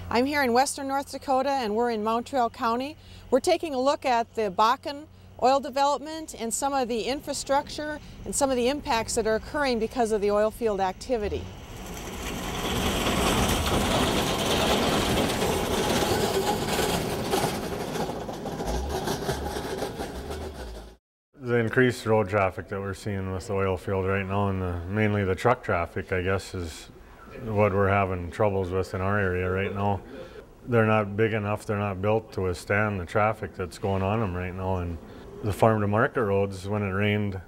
I'm here in western North Dakota and we're in Mountrail County. We're taking a look at the Bakken oil development and some of the infrastructure and some of the impacts that are occurring because of the oil field activity. The increased road traffic that we're seeing with the oil field right now, and mainly the truck traffic, I guess, is what we're having troubles with in our area right now. They're not big enough, they're not built to withstand the traffic that's going on them right now. And the farm to market roads, when it rained,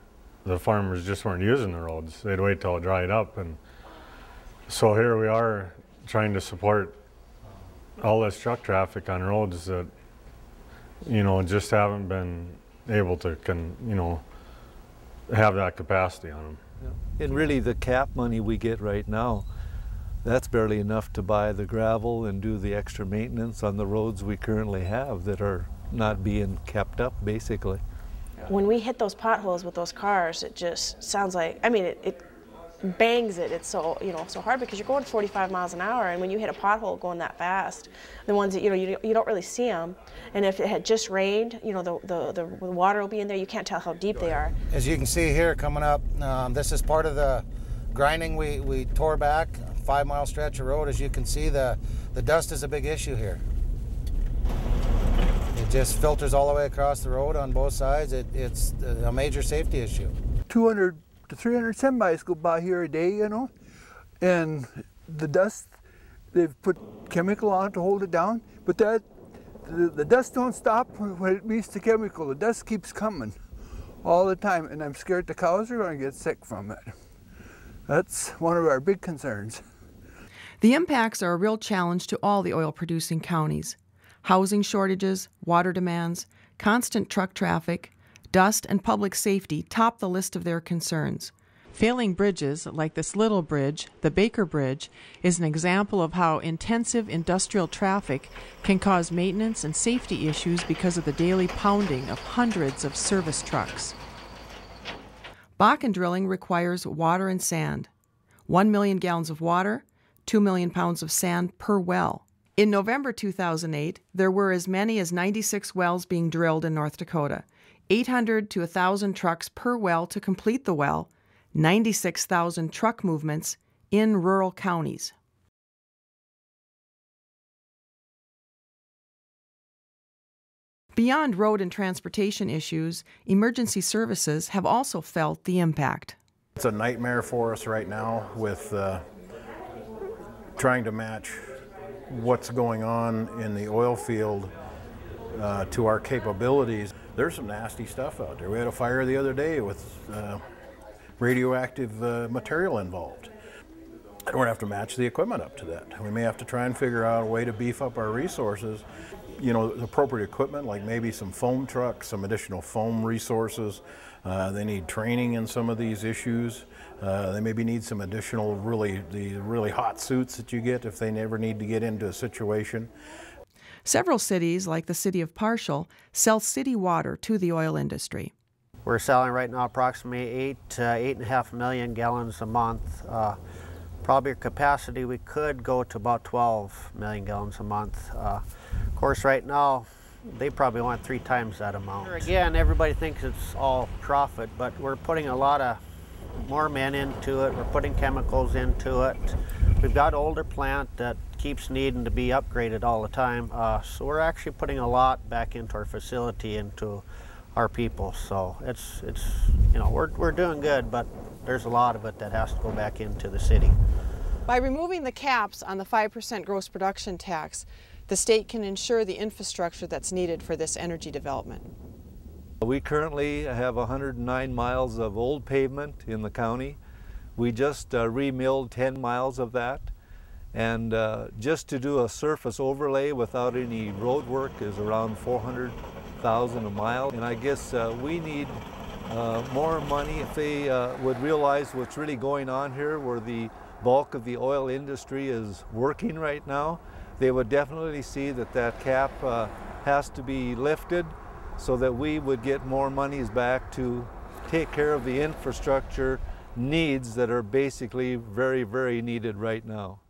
the farmers just weren't using the roads. They'd wait till it dried up. And so here we are trying to support all this truck traffic on roads that, you know, just haven't been able to, have that capacity on them. Yeah. And really the cap money we get right now, that's barely enough to buy the gravel and do the extra maintenance on the roads we currently have that are not being kept up, basically. When we hit those potholes with those cars, it just sounds like, I mean, it bangs it. It's so, so hard because you're going 45 miles an hour, and when you hit a pothole going that fast, the ones that, you don't really see them. And if it had just rained, the water will be in there. You can't tell how deep they are. As you can see here coming up, this is part of the grinding we tore back, a 5-mile stretch of road. As you can see, the dust is a big issue here. It just filters all the way across the road on both sides. It's a major safety issue. 200 to 300 semis go by here a day, and the dust, they've put chemical on to hold it down, but the dust don't stop when it meets the chemical. The dust keeps coming all the time, and I'm scared the cows are going to get sick from it. That's one of our big concerns. The impacts are a real challenge to all the oil-producing counties. Housing shortages, water demands, constant truck traffic, dust, and public safety top the list of their concerns. Failing bridges, like this little bridge, the Baker Bridge, is an example of how intensive industrial traffic can cause maintenance and safety issues because of the daily pounding of hundreds of service trucks. Bakken drilling requires water and sand. 1 million gallons of water, 2 million pounds of sand per well. In November 2008, there were as many as 96 wells being drilled in North Dakota. 800 to 1,000 trucks per well to complete the well, 96,000 truck movements in rural counties. Beyond road and transportation issues, emergency services have also felt the impact. It's a nightmare for us right now with trying to match what's going on in the oil field to our capabilities. There's some nasty stuff out there. We had a fire the other day with radioactive material involved. We're going to have to match the equipment up to that. We may have to try and figure out a way to beef up our resources. The appropriate equipment, like maybe some foam trucks, some additional foam resources. They need training in some of these issues. They maybe need some additional really hot suits that you get if they never need to get into a situation. Several cities, like the city of Parshall, sell city water to the oil industry. We're selling right now approximately 8 to 8.5 million gallons a month. Probably capacity, we could go to about 12 million gallons a month. Of course, right now, they probably want 3 times that amount. Again, everybody thinks it's all profit, but we're putting a lot of more men into it. We're putting chemicals into it. We've got an older plant that keeps needing to be upgraded all the time. So we're actually putting a lot back into our facility, into our people. So it's we're doing good, but there's a lot of it that has to go back into the city. By removing the caps on the 5% gross production tax, the state can ensure the infrastructure that's needed for this energy development. We currently have 109 miles of old pavement in the county. We just remilled 10 miles of that. And just to do a surface overlay without any road work is around $400,000 a mile. And I guess we need more money. If they would realize what's really going on here, where the bulk of the oil industry is working right now, they would definitely see that that cap has to be lifted so that we would get more monies back to take care of the infrastructure needs that are basically very, very needed right now.